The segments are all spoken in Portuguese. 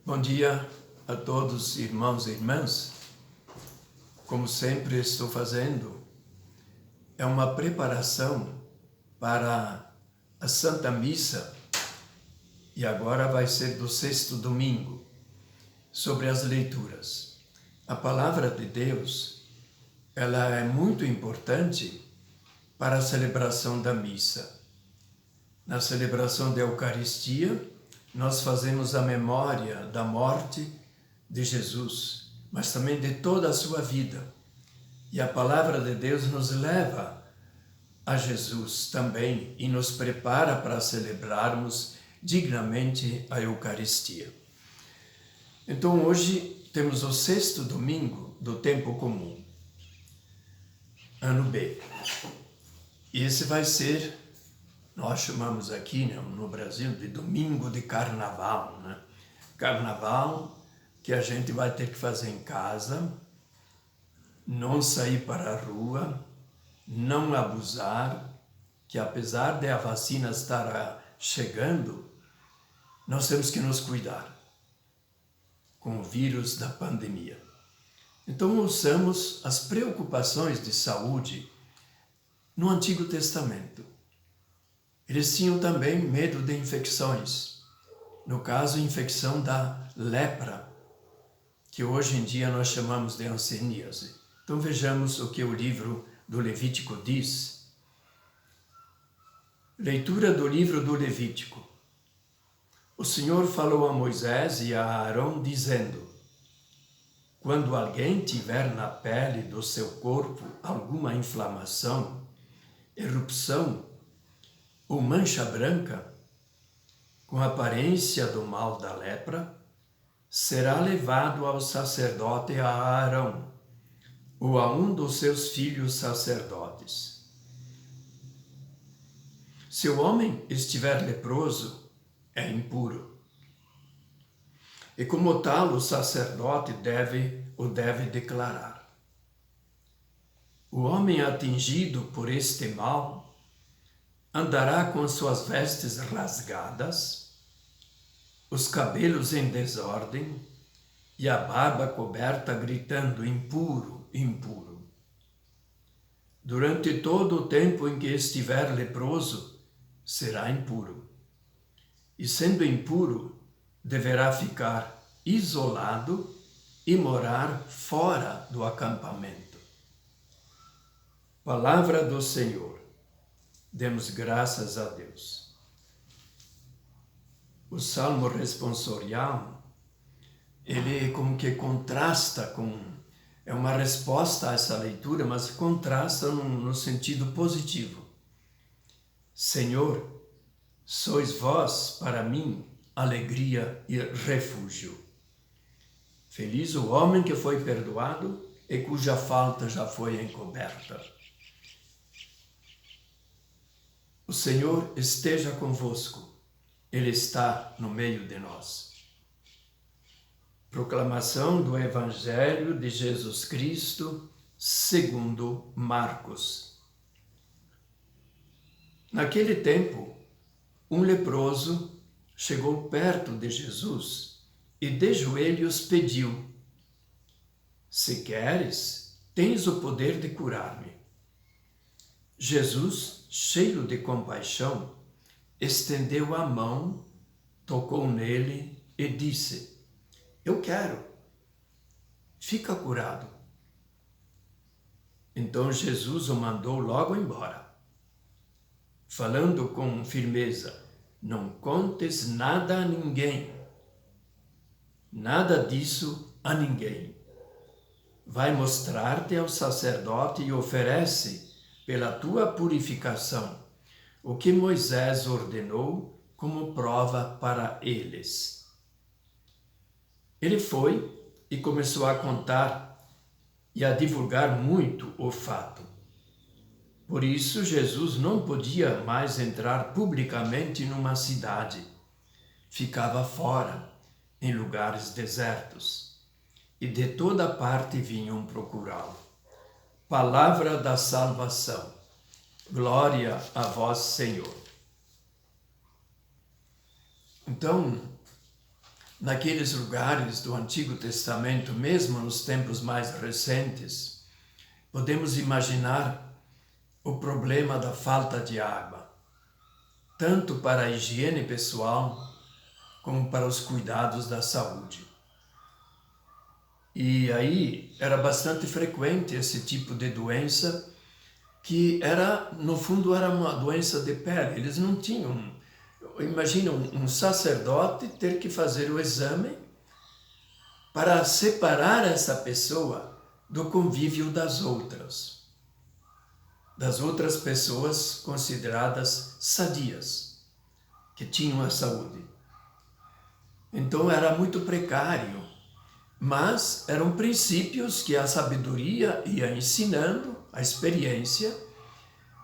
Bom dia a todos, irmãos e irmãs. Como sempre estou fazendo, é uma preparação para a Santa Missa, e agora vai ser do sexto domingo, sobre as leituras. A palavra de Deus, ela é muito importante para a celebração da missa. Na celebração da Eucaristia, nós fazemos a memória da morte de Jesus, mas também de toda a sua vida. E a palavra de Deus nos leva a Jesus também e nos prepara para celebrarmos dignamente a Eucaristia. Então hoje temos o sexto domingo do tempo comum, ano B. E esse vai ser, nós chamamos aqui, né, no Brasil, de domingo de carnaval, né? Carnaval que a gente vai ter que fazer em casa, não sair para a rua, não abusar, que apesar de a vacina estar chegando, nós temos que nos cuidar com o vírus da pandemia. Então ouçamos as preocupações de saúde no Antigo Testamento. Eles tinham também medo de infecções, no caso, infecção da lepra, que hoje em dia nós chamamos de hanseníase. Então vejamos o que o livro do Levítico diz. Leitura do livro do Levítico. O Senhor falou a Moisés e a Arão, dizendo: quando alguém tiver na pele do seu corpo alguma inflamação, erupção ou mancha branca, com aparência do mal da lepra, será levado ao sacerdote a Arão, ou a um dos seus filhos sacerdotes. Se o homem estiver leproso, é impuro. E como tal, o sacerdote o deve declarar. O homem atingido por este mal andará com suas vestes rasgadas, os cabelos em desordem e a barba coberta, gritando: impuro, impuro. Durante todo o tempo em que estiver leproso, será impuro. E sendo impuro, deverá ficar isolado e morar fora do acampamento. Palavra do Senhor. Demos graças a Deus. O Salmo responsorial, ele como que contrasta com... É uma resposta a essa leitura, mas contrasta no sentido positivo. Senhor, sois vós para mim alegria e refúgio. Feliz o homem que foi perdoado e cuja falta já foi encoberta. O Senhor esteja convosco, Ele está no meio de nós. Proclamação do Evangelho de Jesus Cristo segundo Marcos. Naquele tempo, um leproso chegou perto de Jesus e de joelhos pediu: se queres, tens o poder de curar-me. Jesus, cheio de compaixão, estendeu a mão, tocou nele e disse: eu quero, fica curado. Então Jesus o mandou logo embora, falando com firmeza: não contes nada a ninguém, nada disso a ninguém. Vai mostrar-te ao sacerdote e oferece, pela tua purificação, o que Moisés ordenou como prova para eles. Ele foi e começou a contar e a divulgar muito o fato. Por isso, Jesus não podia mais entrar publicamente numa cidade. Ficava fora, em lugares desertos, e de toda parte vinham procurá-lo. Palavra da salvação. Glória a vós, Senhor. Então, naqueles lugares do Antigo Testamento, mesmo nos tempos mais recentes, podemos imaginar o problema da falta de água, tanto para a higiene pessoal como para os cuidados da saúde. E aí era bastante frequente esse tipo de doença, que era, no fundo, era uma doença de pele. Eles não tinham, imagina um sacerdote ter que fazer o exame para separar essa pessoa do convívio das outras pessoas consideradas sadias, que tinham a saúde. Então era muito precário, mas eram princípios que a sabedoria ia ensinando, a experiência,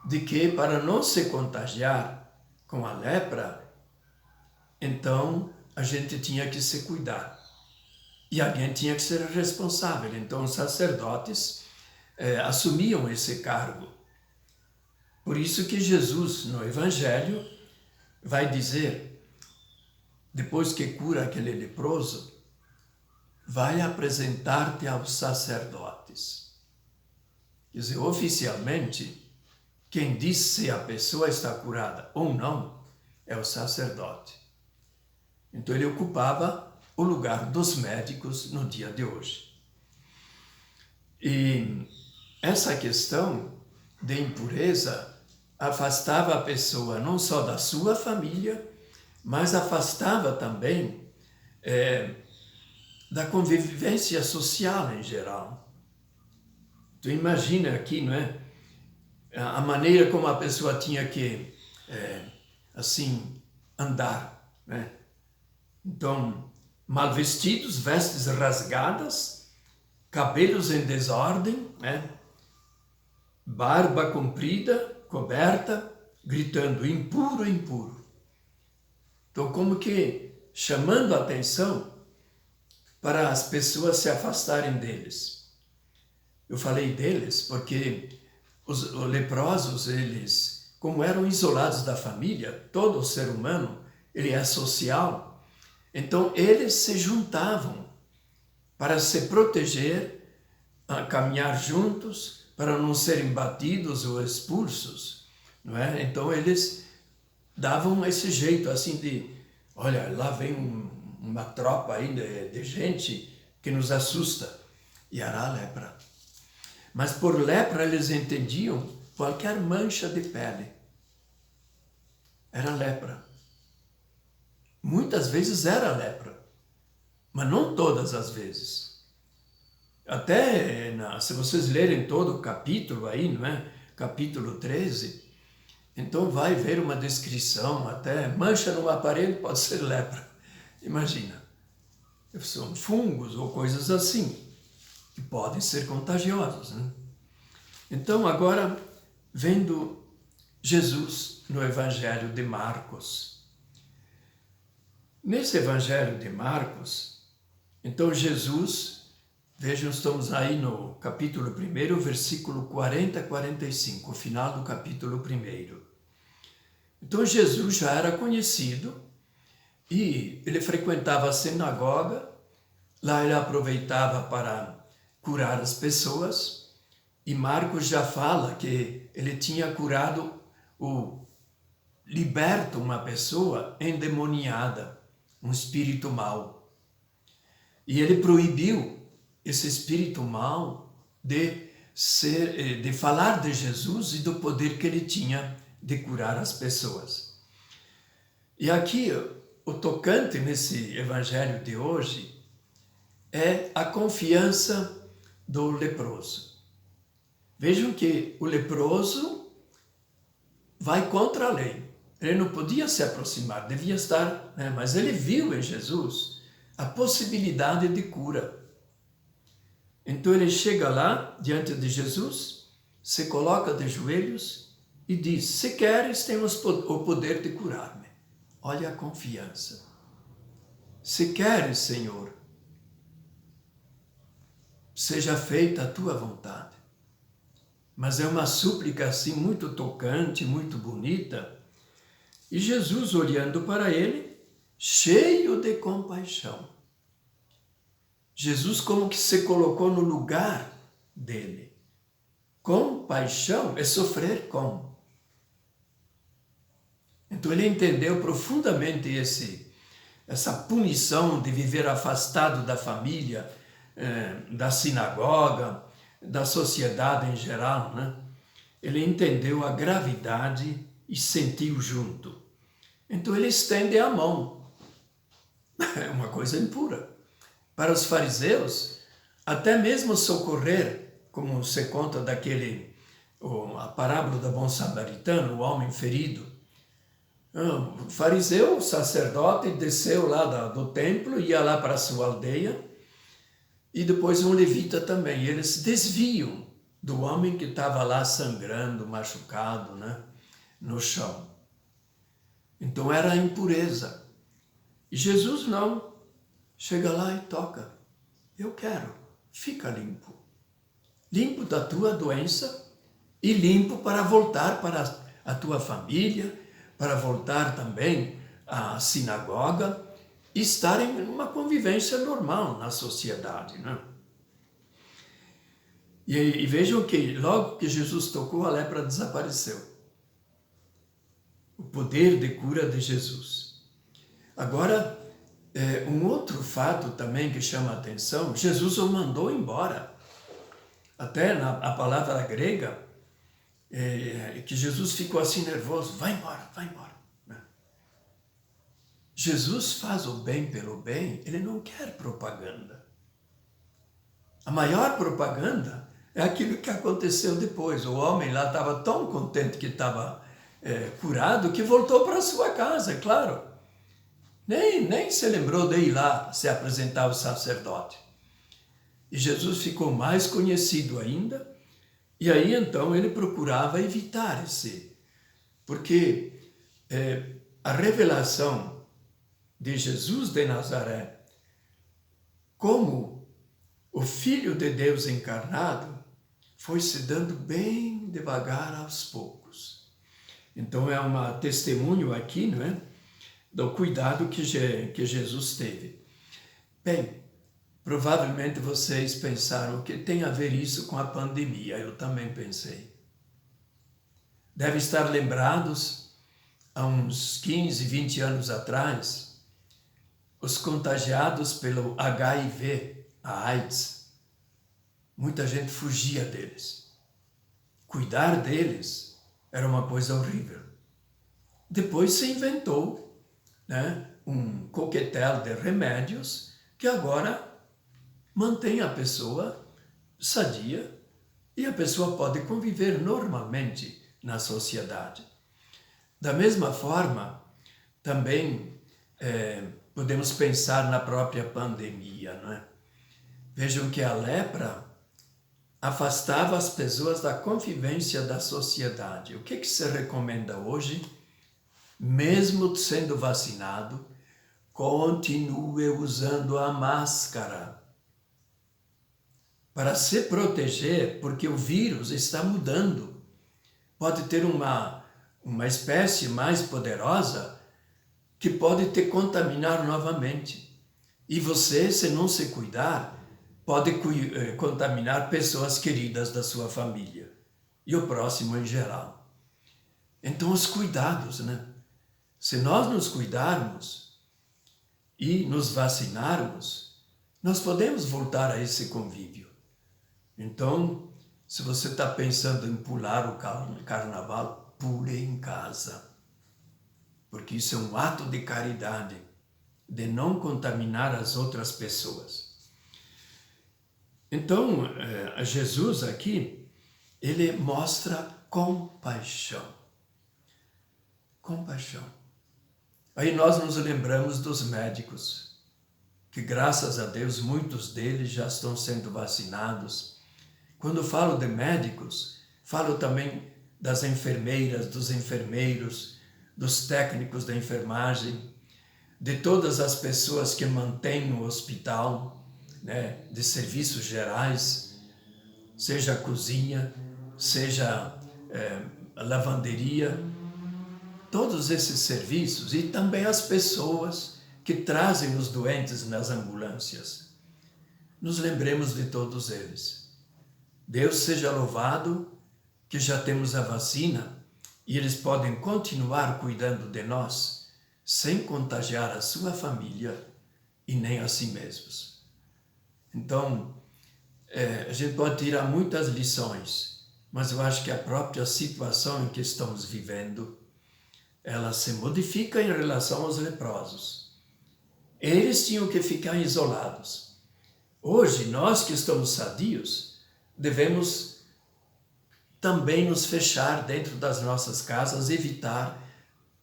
de que para não se contagiar com a lepra, então a gente tinha que se cuidar. E alguém tinha que ser responsável. Então os sacerdotes assumiam esse cargo. Por isso que Jesus, no Evangelho, vai dizer, depois que cura aquele leproso, vai apresentar-te aos sacerdotes. Quer dizer, oficialmente, quem diz se a pessoa está curada ou não é o sacerdote. Então ele ocupava o lugar dos médicos no dia de hoje. E essa questão de impureza afastava a pessoa não só da sua família, mas afastava também da convivência social em geral. Tu imagina aqui, não é? A maneira como a pessoa tinha que, assim, andar, né? Então, mal vestidos, vestes rasgadas, cabelos em desordem, né? Barba comprida, coberta, gritando, impuro, impuro. Então, como que chamando a atenção para as pessoas se afastarem deles. Eu falei deles porque os leprosos, eles, como eram isolados da família, todo ser humano, ele é social, então eles se juntavam para se proteger, a caminhar juntos, para não serem batidos ou expulsos, não é? Então eles davam esse jeito assim de, olha, lá vem uma tropa aí de gente que nos assusta, e era a lepra. Mas por lepra eles entendiam qualquer mancha de pele. Era lepra. Muitas vezes era lepra, mas não todas as vezes. Até, se vocês lerem todo o capítulo aí, não é? Capítulo 13, então vai ver uma descrição, até mancha no aparelho pode ser lepra. Imagina, são fungos ou coisas assim, que podem ser contagiosos, né? Então, agora, vendo Jesus no Evangelho de Marcos. Nesse Evangelho de Marcos, então Jesus, vejam, estamos aí no capítulo 1, versículo 40 a 45, o final do capítulo 1. Então Jesus já era conhecido e ele frequentava a sinagoga, lá ele aproveitava para curar as pessoas, e Marcos já fala que ele tinha curado liberto uma pessoa endemoniada, um espírito mau. E ele proibiu esse espírito mau de falar de Jesus e do poder que ele tinha de curar as pessoas. E aqui, o tocante nesse evangelho de hoje é a confiança do leproso. Vejam que o leproso vai contra a lei. Ele não podia se aproximar, devia estar, né? Mas ele viu em Jesus a possibilidade de cura. Então ele chega lá, diante de Jesus, se coloca de joelhos e diz, se queres, tens o poder de curar-me. Olha a confiança. Se queres, Senhor, seja feita a tua vontade. Mas é uma súplica assim muito tocante, muito bonita. E Jesus, olhando para ele, cheio cheio de compaixão. Jesus como que se colocou no lugar dele. Compaixão é sofrer com. Então ele entendeu profundamente essa punição de viver afastado da família, da sinagoga, da sociedade em geral, né? Ele entendeu a gravidade e sentiu junto. Então ele estende a mão. É uma coisa impura. Para os fariseus, até mesmo socorrer, como se conta a parábola do bom samaritano, o homem ferido. O fariseu, o sacerdote, desceu lá do templo, ia lá para a sua aldeia, e depois um levita também. Eles desviam do homem que estava lá sangrando, machucado, né, no chão. Então era a impureza. E Jesus não. Chega lá e toca. Eu quero. Fica limpo. Limpo da tua doença e limpo para voltar para a tua família, para voltar também à sinagoga e estar em uma convivência normal na sociedade, né? E vejam que logo que Jesus tocou, a lepra desapareceu. O poder de cura de Jesus. Agora, um outro fato também que chama a atenção, Jesus o mandou embora. Até a palavra grega, que Jesus ficou assim nervoso, vai embora, vai embora. Jesus faz o bem pelo bem, ele não quer propaganda. A maior propaganda é aquilo que aconteceu depois. O homem lá estava tão contente que estava curado que voltou para a sua casa, é claro. Nem se lembrou de ir lá se apresentar ao sacerdote. E Jesus ficou mais conhecido ainda, e aí então ele procurava evitar porque a revelação de Jesus de Nazaré como o Filho de Deus encarnado foi se dando bem devagar aos poucos. Então é um testemunho aqui, não é? Do cuidado que Jesus teve. Bem, provavelmente vocês pensaram que tem a ver isso com a pandemia. Eu também pensei. Devem estar lembrados, há uns 15, 20 anos atrás, os contagiados pelo HIV, a AIDS. Muita gente fugia deles. Cuidar deles era uma coisa horrível. Depois se inventou, né, um coquetel de remédios que agora mantém a pessoa sadia e a pessoa pode conviver normalmente na sociedade. Da mesma forma, também podemos pensar na própria pandemia, não é? Vejam que a lepra afastava as pessoas da convivência da sociedade. O que se recomenda hoje? Mesmo sendo vacinado, continue usando a máscara para se proteger, porque o vírus está mudando. Pode ter uma espécie mais poderosa que pode te contaminar novamente. E você, se não se cuidar, pode contaminar pessoas queridas da sua família e o próximo em geral. Então, os cuidados, né? Se nós nos cuidarmos e nos vacinarmos, nós podemos voltar a esse convívio. Então, se você está pensando em pular o carnaval, pule em casa. Porque isso é um ato de caridade, de não contaminar as outras pessoas. Então, Jesus aqui, ele mostra compaixão. Compaixão. Aí nós nos lembramos dos médicos, que graças a Deus muitos deles já estão sendo vacinados. Quando falo de médicos, falo também das enfermeiras, dos enfermeiros, dos técnicos da enfermagem, de todas as pessoas que mantêm o hospital, né, de serviços gerais, seja a cozinha, seja a lavanderia, todos esses serviços, e também as pessoas que trazem os doentes nas ambulâncias. Nos lembremos de todos eles. Deus seja louvado que já temos a vacina e eles podem continuar cuidando de nós sem contagiar a sua família e nem a si mesmos. Então, a gente pode tirar muitas lições, mas eu acho que a própria situação em que estamos vivendo, ela se modifica em relação aos leprosos. Eles tinham que ficar isolados. Hoje, nós que estamos sadios, devemos também nos fechar dentro das nossas casas, evitar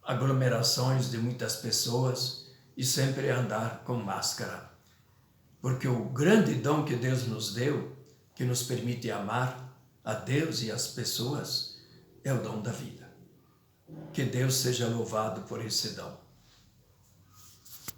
aglomerações de muitas pessoas e sempre andar com máscara. Porque o grande dom que Deus nos deu, que nos permite amar a Deus e as pessoas, é o dom da vida. Que Deus seja louvado por esse dom.